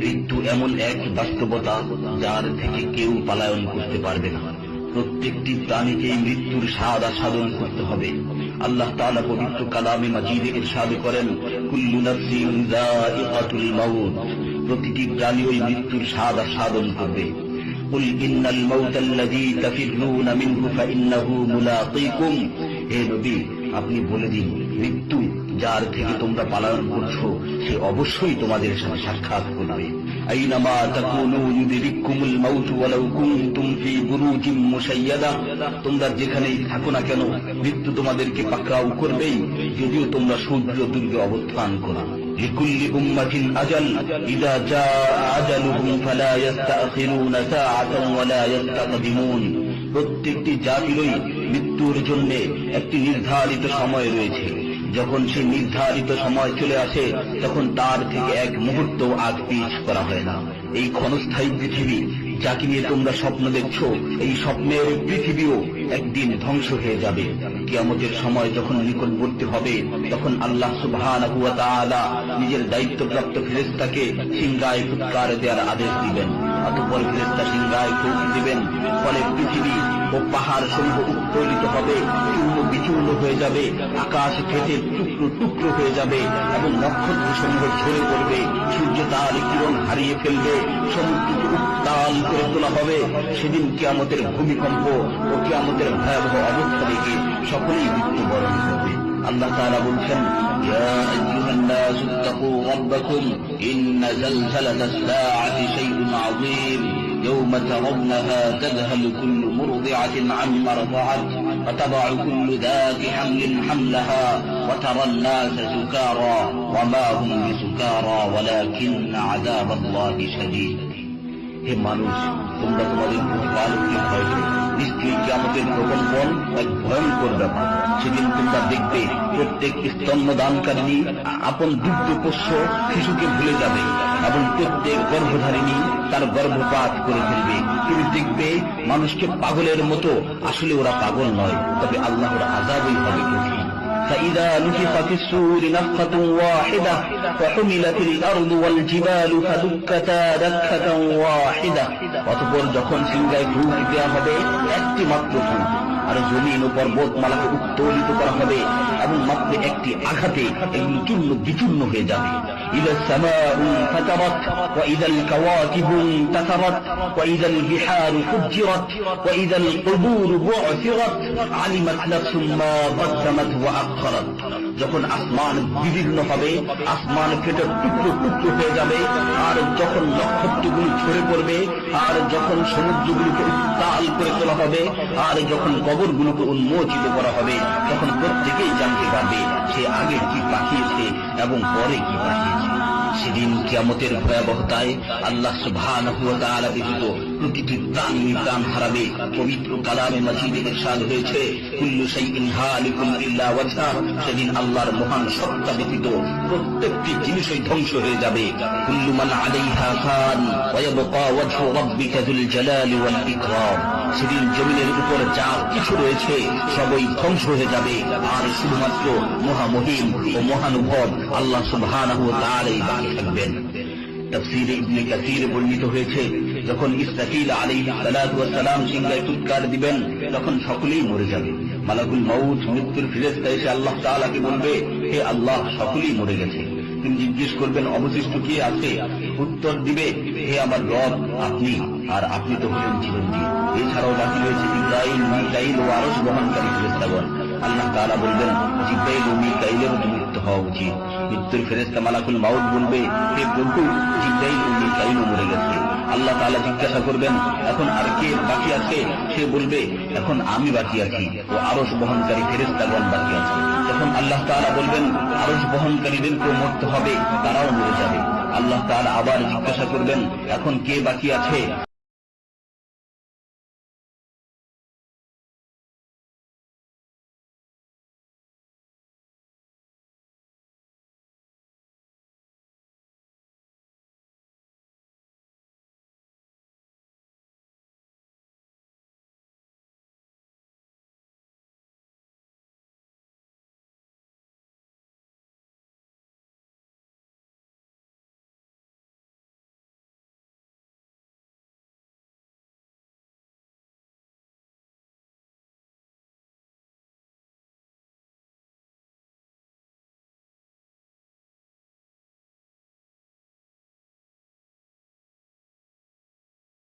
মৃত্যু এমন এক বাস্তবতা যার থেকে কেউ পলায়ন করতে পারবে না। প্রত্যেকটি প্রাণীকে মৃত্যুর স্বাদ আস্বাদন করতে হবে। আল্লাহ তাআলা পবিত্র কালামে মাজিদে ইরশাদ করেন, কুল্লু নাফসিন যায়িকাতুল মাউত, প্রতিটি প্রাণী ওই মৃত্যুর স্বাদ আস্বাদন করবে। কুল ইন্নাল মাউতাল্লাযী তাফিররুনা মিনহু ফাইন্নাহু মুলাকীকুম, হে নবী আপনি বলে দিন, মৃত্যু যার থেকে তোমরা পালায়ন করছো সে অবশ্যই তোমাদের সাথে সাক্ষাৎ করবে। আইনামা তাকুনু ইউদরিকুমুল মাউত ওয়ালাউ কুনতুম ফি বুরুজিম মুশাইয়াদা, তোমরা যেখানেই থাকো না কেন মৃত্যু তোমাদেরকে পাকড়াও করবেই, যদিও তোমরা সূর্য দুর্গে অবস্থান করো। লিকুল্লি উম্মাতিন আজাল, ইযা জাআ আজালুহুম ফালা ইস্তাখিরুনা সাআতান ওয়ালা ইস্তাকদিমুন, প্রত্যেকটি জাতিরই মৃত্যুর জন্য একটি নির্ধারিত সময় রয়েছে। যখন সে নির্ধারিত সময় চলে আসে তখন তার থেকে এক মুহূর্ত আগ পিছ করা হয় না। এই ক্ষণস্থায়ী পৃথিবী যাকে নিয়ে তোমরা স্বপ্ন দেখছো, এই স্বপ্নের পৃথিবীও একদিন ধ্বংস হয়ে যাবে। কিয়ামতের সময় যখন নিকটবর্তী হবে তখন আল্লাহ সুবহানাহু ওয়া তাআলা নিজের দায়িত্বপ্রাপ্ত ফেরেশতাকে সিংহায় ফুৎকার দেওয়ার আদেশ দিবেন। অতঃপর ফেরেশতা সিংহায় ফুঁক দিবেন, ফলে পৃথিবী ও পাহাড় সমূহ উত্তোলিত হবে, চূর্ণ বিচূর্ণ হয়ে যাবে, আকাশ ফেটে টুকরো টুকরো হয়ে যাবে এবং নক্ষত্র সমূহ ঝরে পড়বে, সূর্য তার কিরণ হারিয়ে ফেলবে, সমুদ্রকে উত্তাল করে তোলা হবে। সেদিন কিয়ামতের ভূমিকম্প ও কিয়ামতের ভয়াবহ অবস্থা দেখে সকলেই মৃত্যুবরণ করবে। আল্লাহ তাআলা বলছেন, ইয়া আইয়ুহান নাসু ইত্তাকু রাব্বাকুম ইন্না যালজালাতাস সাআতি শাইউন আযীম يوم ترونها تذهل كل مرضعة عما رضعت وتضع كل ذات حمل حملها وترى الناس سكارى وما هم بسكارى ولكن عذاب الله شديد। হে মানুষ, তোমরা তোমাদের প্রতিপালককে ভয় করো, নিশ্চয়ই কিয়ামতের প্রকম্পন এক ভয়ঙ্কর ব্যাপার। সেদিন তোমরা দেখবে প্রত্যেক স্তন্যদানকারিণী আপন দুগ্ধপোষ্য শিশুকে ভুলে যাবে এবং প্রত্যেক গর্ভধারিণী তার গর্ভপাত করে ফেলবে। তুমি দেখবে মানুষকে পাগলের মতো, আসলে ওরা পাগল নয়, তবে আল্লাহর আযাবই হবে কঠিন। فإذا نفخ في الصور نفخة واحدة فحملت الأرض والجبال فدكتا دكة واحدة, অতঃপর যখন সিংহায় ফুঁক দেওয়া হবে একটি মাত্র ফুঁক, আর জমিন ও পর্বতমালাকে উত্তোলিত করা হবে এবং মাত্র একটি আঘাতে এগুলো চূর্ণ বিচূর্ণ হয়ে যাবে। إذا السماء انفطرت وإذا الكواكب انتثرت وإذا البحار فجرت وإذا القبور بعثرت علمت نفس ما قدمت وأخرت, যখন আসমান বিদীর্ণ হবে, আসমান ফেটে টুকরো টুকরো হয়ে যাবে, আর যখন নক্ষত্রগুলো ঝরে পড়বে, আর যখন সমুদ্রগুলোকে উত্তাল করে তোলা হবে, আর যখন কবরগুলোকে উন্মোচিত করা হবে, তখন প্রত্যেকেই জানতে পারবে সে আগে কি পাঠিয়েছে এবং পরে কি পাঠিয়েছে। সেদিন কিয়ামতের ভয়াবহতায় আল্লাহ সুবহানাহু ওয়া তাআলা ব্যতীত প্রতিটি প্রাণী প্রাণ হারাবে। পবিত্র কালামে মাজিদে ইরশাদ হয়েছে, কুল্লু শাইইন হালিকুন ইল্লা ওয়াজহা, সেদিন আল্লাহর মহান সত্তা ব্যতীত প্রত্যেকটি জিনিসই ধ্বংস হয়ে যাবে। কুল্লু মান আলাইহা ফান ওয়া ইয়াবকা ওয়াজহু রাব্বিকা যুল জালালি ওয়াল ইকরাম, সেদিন জমিনের উপর যা কিছু রয়েছে সবই ধ্বংস হয়ে যাবে, আর শুধুমাত্র মহামহিম ও মহানুভব আল্লাহ সুবহানাহু ওয়া তাআলাই বাকি থাকবেন। তাফসীরে ইবনে কাসীর বর্ণিত হয়েছে, যখন ইসরাফিল আলাইহিস সালাতু ওয়াস সালাম সিংহায় ফুৎকার দিবেন তখন সকলেই মরে যাবে। মালাকুল মাউত মৃত্যুর ফেরেশতা এসে আল্লাহ তাআলাকে বলবে, হে আল্লাহ, সকলেই মরে গেছে। তিনি জিজ্ঞেস করবেন, অবশিষ্ট কে আছে? উত্তর দিবে, হে আমার রব, আপনি, আর আপনি তো হলেন চিরঞ্জীব। এছাড়াও বাকি রয়েছে ইসরাঈল, মিকাঈল ও আরশ বহনকারী ফেরেশতাগণ। আল্লাহ তাআলা বলবেন, জিবরাইল ও মিকাঈলের মৃত্যু হওয়া উচিত। মৃত্যুর ফেরেশতা মালাকুল মাউত বলবে, হে প্রভু, জিবরাইল ও মিকাঈল মরে গেছে। আল্লাহ তাআলা জিজ্ঞাসা করবেন, এখন আর কে বাকি আছে? সে বলবে, এখন আমি বাকি আছি ও আরশ বহনকারী ফেরেশতাগণ বাকি আছে। তখন আল্লাহ তাআলা বলবেন, আরশ বহনকারীদেরকেও মরতে হবে, তারাও মরে যাবে। আল্লাহ তাআলা আবার জিজ্ঞাসা করবেন, এখন কে বাকি আছে?